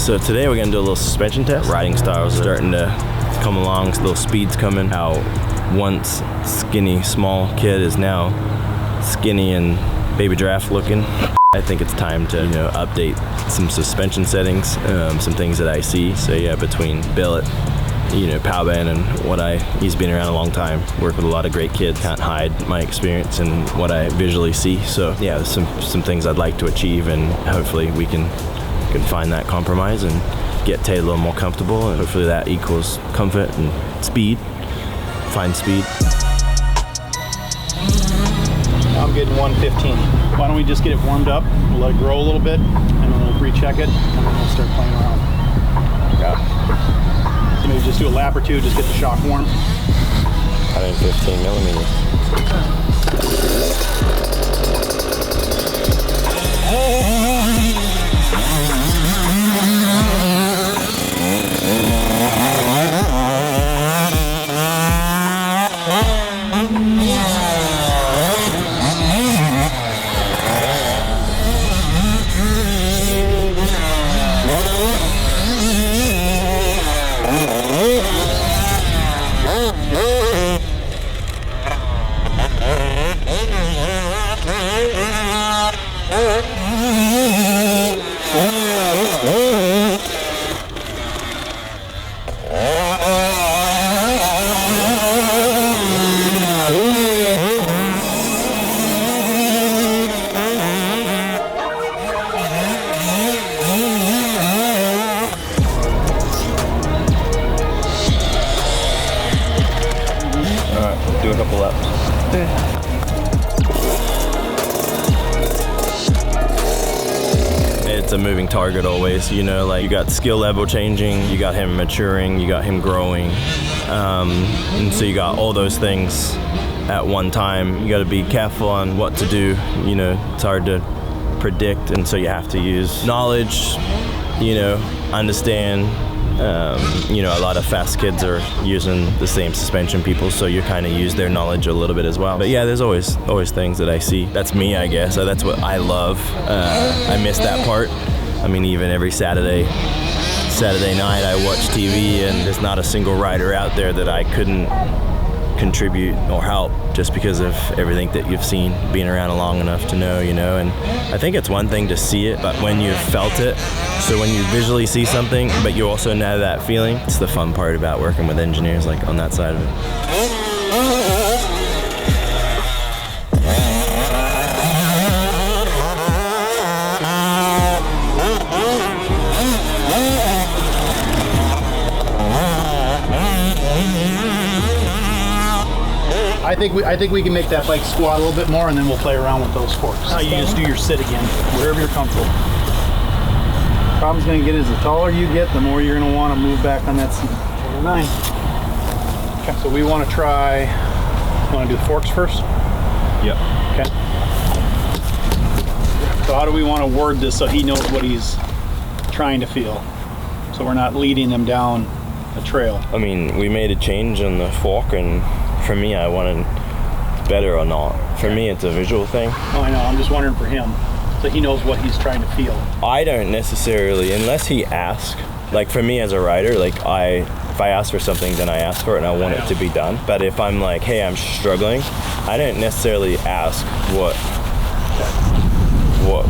So today we're gonna do a little suspension test. Riding styles are starting to come along, little speeds coming. How once skinny, small kid is now skinny and baby giraffe looking. I think it's time to, update some suspension settings, some things that I see. So yeah, between billet, Powerband and he's been around a long time, worked with a lot of great kids, can't hide my experience and what I visually see. So yeah, there's some things I'd like to achieve, and hopefully we can find that compromise and get Tate a little more comfortable, and hopefully that equals comfort and speed, fine speed. I'm getting 115. Why don't we just get it warmed up, we'll let it grow a little bit, and then we'll recheck it, and then we'll start playing around. Yeah. So maybe just do a lap or two, just get the shock warm. 115 millimeters. Do a couple laps. It's a moving target always, like you got skill level changing, you got him maturing, you got him growing, and so you got all those things at one time. You got to be careful on what to do, it's hard to predict, and so you have to use knowledge, understand. A lot of fast kids are using the same suspension people, so you kind of use their knowledge a little bit as well. But yeah, there's always things that I see. That's me, I guess. So that's what I love. I miss that part. I mean, even every Saturday night I watch TV, and there's not a single rider out there that I couldn't contribute or help, just because of everything that you've seen, being around long enough to know, and I think it's one thing to see it, but when you've felt it, so when you visually see something, but you also know that feeling, it's the fun part about working with engineers, like on that side of it. I think we can make that bike squat a little bit more, and then we'll play around with those forks. Now you just do your sit again, wherever you're comfortable. Problem's gonna get is the taller you get, the more you're gonna want to move back on that seat. 9. Okay, so we want to try. Want to do the forks first? Yep. Okay. So how do we want to word this so he knows what he's trying to feel, so we're not leading them down a trail? I mean, we made a change on the fork, and for me, I wanted better or not. For me, it's a visual thing. Oh, I know. I'm just wondering for him, so he knows what he's trying to feel. I don't necessarily, unless he asks. Like for me as a rider, like if I ask for something, then I ask for it and I want it to be done. But if I'm like, hey, I'm struggling, I don't necessarily ask what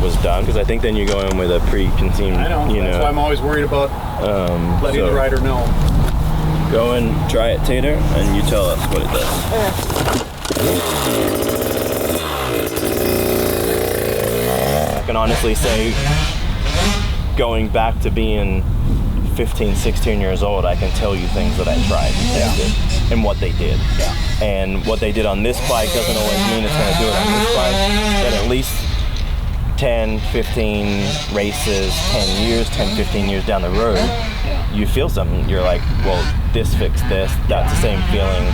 was done, because I think then you go in with a preconceived. I know. That's why I'm always worried about letting the rider know. Go and try it, Tater, and you tell us what it does. I can honestly say, going back to being 15, 16 years old, I can tell you things that I tried and tested, and what they did. Yeah. And what they did on this bike doesn't always mean it's going to do it on this bike. But at least 10, 15 races, 10 years, 10, 15 years down the road, you feel something. You're like, well, this fixed this. That's the same feeling.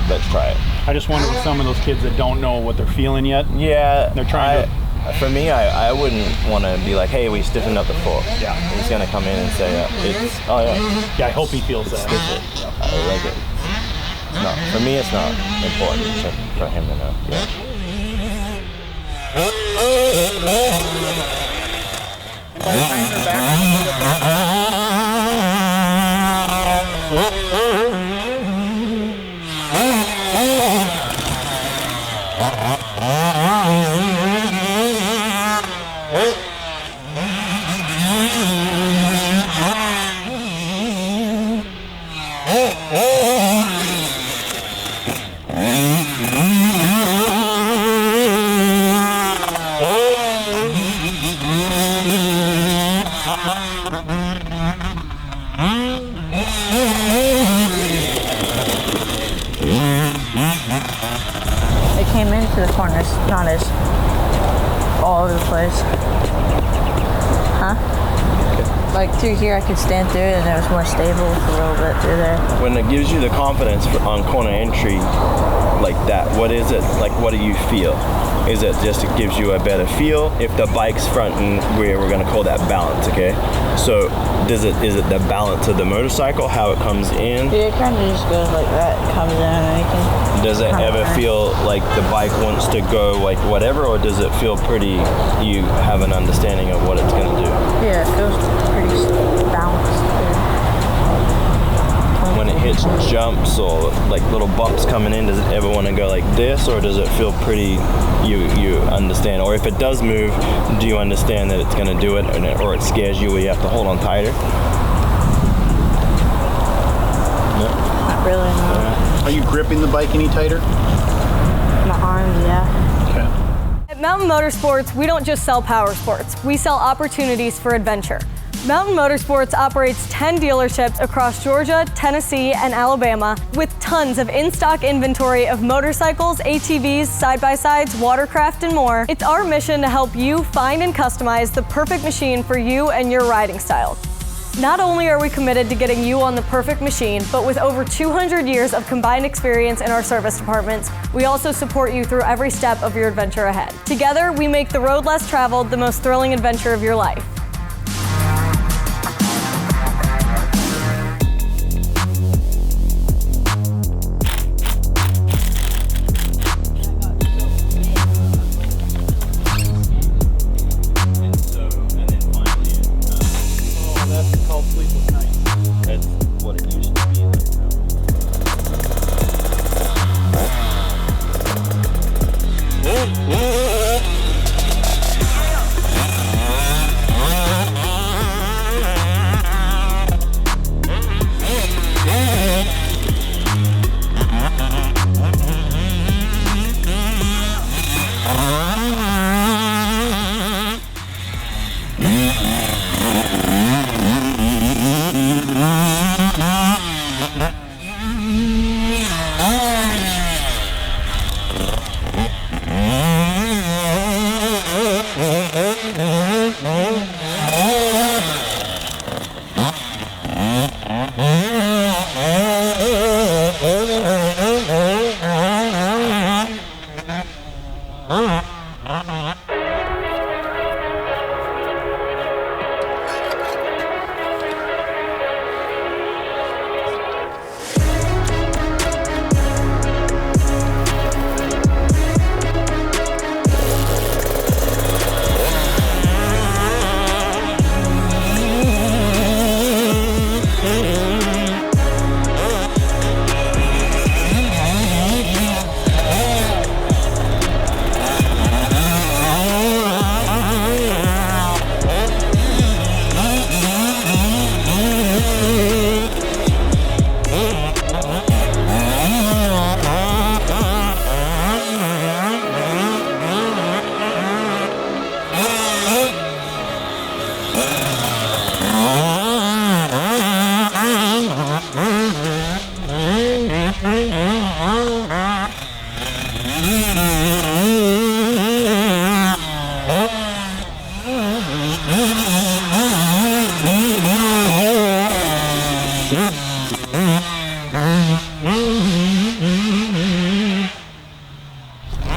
Let's try it. I just wonder with some of those kids that don't know what they're feeling yet. Yeah. They're trying to. For me, I wouldn't want to be like, hey, we stiffened up the fork. Yeah. He's going to come in and say, it's, oh yeah. Yeah, I hope he feels that. Yeah. I like it. It's not, for me, it's not important for him to know. Yeah. It came into the corners, not as all over the place. Huh? Like through here I could stand through it and it was more stable for a little bit through there. When it gives you the confidence on corner entry like that, what is it? Like, what do you feel? Is it just it gives you a better feel? If the bike's front and rear, we're gonna call that balance, okay? So is it the balance of the motorcycle, how it comes in? Yeah, it kind of just goes like that, it comes in and you can... Does it ever feel like the bike wants to go like whatever, or does it feel pretty, you have an understanding of what it's gonna do? Yeah, it feels pretty balanced. When it hits jumps or like little bumps coming in, does it ever want to go like this, or does it feel pretty, you understand? Or if it does move, do you understand that it's going to do it, or it scares you where you have to hold on tighter? No? Not really, no. Are you gripping the bike any tighter? My arms, yeah. Okay. At Mountain Motorsports, we don't just sell power sports, we sell opportunities for adventure. Mountain Motorsports operates 10 dealerships across Georgia, Tennessee, and Alabama with tons of in-stock inventory of motorcycles, ATVs, side-by-sides, watercraft, and more. It's our mission to help you find and customize the perfect machine for you and your riding style. Not only are we committed to getting you on the perfect machine, but with over 200 years of combined experience in our service departments, we also support you through every step of your adventure ahead. Together, we make the road less traveled the most thrilling adventure of your life.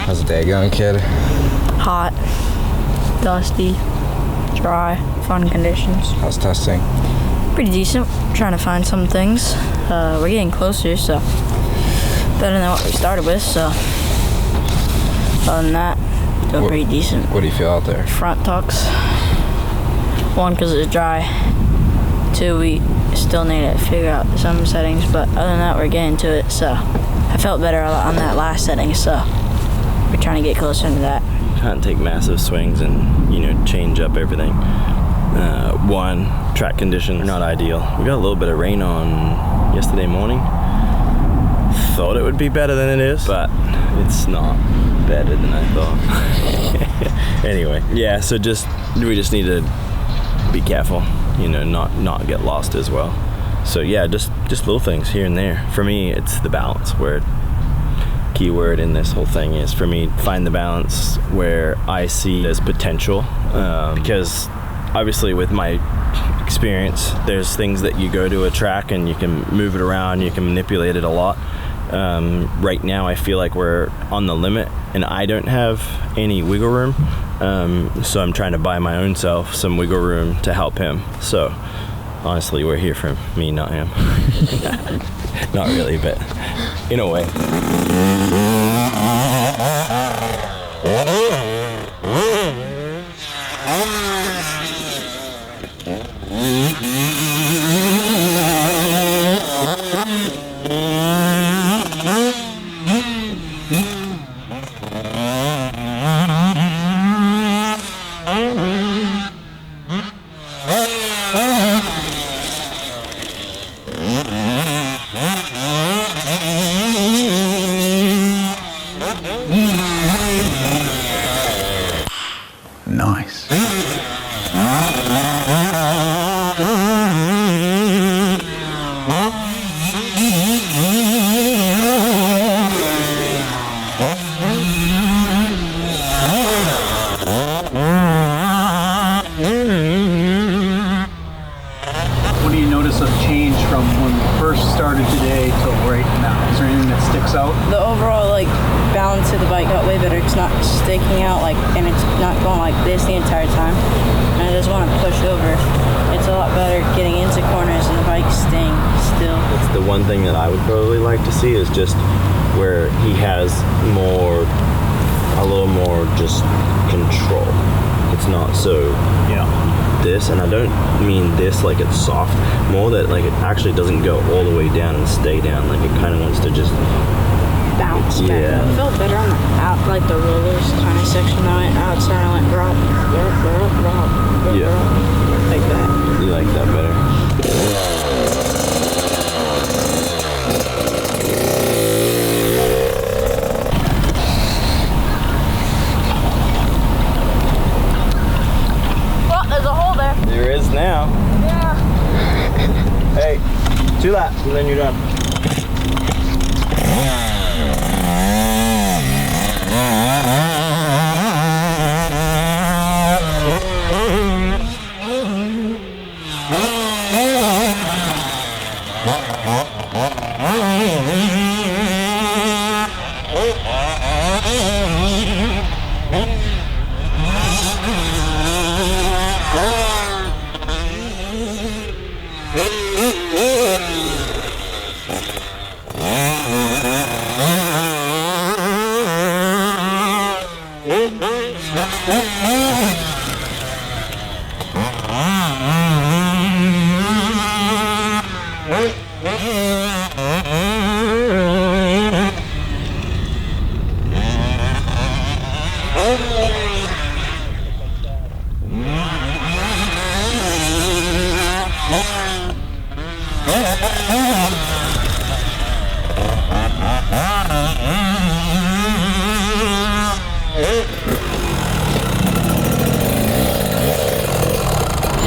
How's the day going, kid? Hot, dusty, dry, fun conditions. How's testing? Pretty decent. Trying to find some things. We're getting closer, so better than what we started with, so other than that, doing pretty decent. What do you feel out there? Front tucks. One, because it's dry. Two, we still need to figure out some settings, but other than that, we're getting to it, so I felt better on that last setting, so we're trying to get closer to that. Can't take massive swings and, you know, change up everything. One, track conditions are not ideal. We got a little bit of rain on yesterday morning. Thought it would be better than it is, but it's not better than I thought. Anyway, yeah, so we just need to be careful, you know, not get lost as well. So yeah, just little things here and there. For me, it's the balance. Where key word in this whole thing is, for me, find the balance where I see there's potential, because obviously with my experience, there's things that you go to a track and you can move it around, you can manipulate it a lot. Right now I feel like we're on the limit and I don't have any wiggle room, so I'm trying to buy my own self some wiggle room to help him. So honestly, we're here for me, not him. Not really, but in a way. Nice. What do you notice a change from when we first started today till right now? Is there anything that sticks out? The overall like balance of the bike got way better. It's not sticking out like, and it's not going like this the entire time. And I just want to push over. It's a lot better getting into corners and the bike staying still. It's the one thing that I would probably like to see, is just where he has a little more just control. It's not so this, and I don't mean this like it's soft, more that like it actually doesn't go all the way down and stay down. Like it kind of wants to just bounce back. Yeah. It felt better on the out, like the rollers kind of section. I went outside, I went drop, Yeah. like that. You like that better? Well, there's a hole there. There is now. Yeah. Hey, 2 laps and then you're done.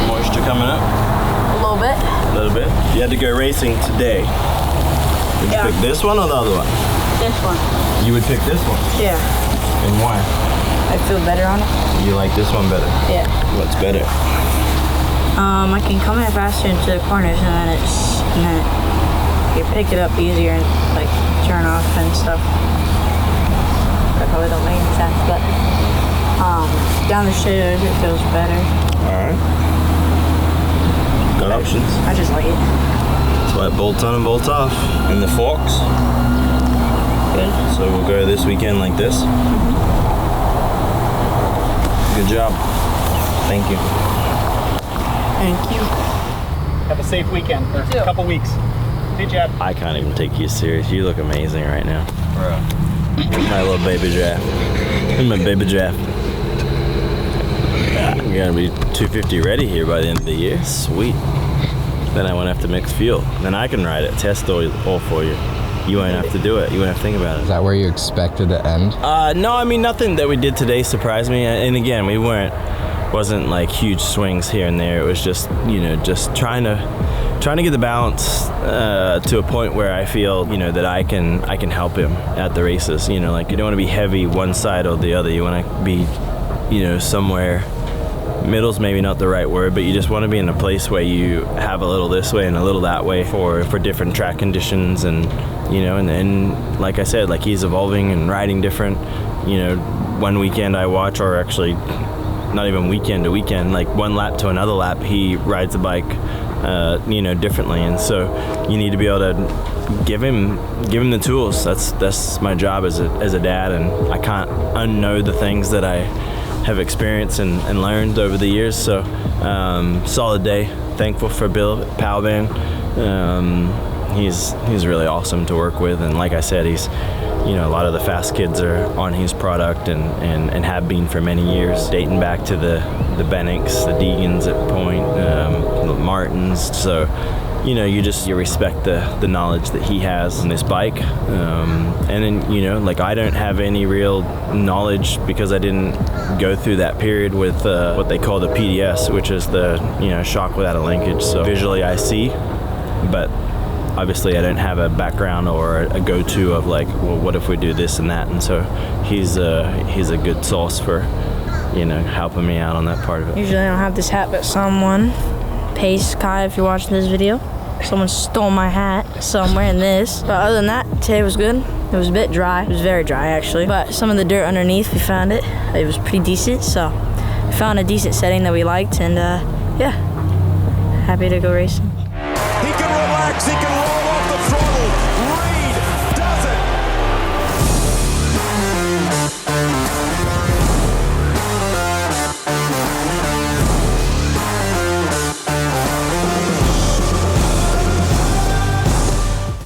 Moisture coming up? A little bit. A little bit. You had to go racing today. Would you pick this one or the other one? This one. You would pick this one? Yeah. And why? I feel better on it. You like this one better? Yeah. What's better? I can come in faster into the corners, and then you pick it up easier and like turn off and stuff. That probably don't make any sense, but down the stairs it feels better. Alright. Got options. I just like it. That's why it bolts on and bolts off. And the forks. Good. So we'll go this weekend like this. Good job. Thank you. Thank you. Have a safe weekend for a couple weeks. Hey, Chad. I can't even take you serious. You look amazing right now. Bro. My little baby draft. And my baby draft. We're gonna be 250 ready here by the end of the year. Sweet. Then I won't have to mix fuel. Then I can ride it, test all for you. You won't have to do it. You won't have to think about it. Is that where you expected to end? No, I mean, nothing that we did today surprised me. And again, wasn't like huge swings here and there. It was just, just trying to get the balance to a point where I feel, that I can help him at the races. Like you don't want to be heavy one side or the other. You want to be, somewhere. Middle's maybe not the right word, but you just want to be in a place where you have a little this way and a little that way for different track conditions, and and like I said, like he's evolving and riding different. One weekend I watch, or actually not even weekend to weekend, like one lap to another lap, he rides the bike differently, and so you need to be able to give him the tools. That's my job as a dad, and I can't unknow the things that I have experienced and learned over the years. So solid day. Thankful for Bill Powerband. He's really awesome to work with, and like I said, he's a lot of the fast kids are on his product and have been for many years, dating back to the Bennecks, the Degans at Point, the Martins. So you respect the knowledge that he has on this bike, and then like I don't have any real knowledge because I didn't go through that period with what they call the PDS, which is the shock without a linkage. So visually I see, but obviously I don't have a background or a go-to of like, well, what if we do this and that, and so he's a good source for helping me out on that part of it. Usually I don't have this hat, but someone, Pace, Kai, if you're watching this video, someone stole my hat, so I'm wearing this. But other than that, today was good. It was a bit dry. It was very dry, actually. But some of the dirt underneath, we found it. It was pretty decent, so we found a decent setting that we liked, and yeah, happy to go racing. He can relax, he can roll.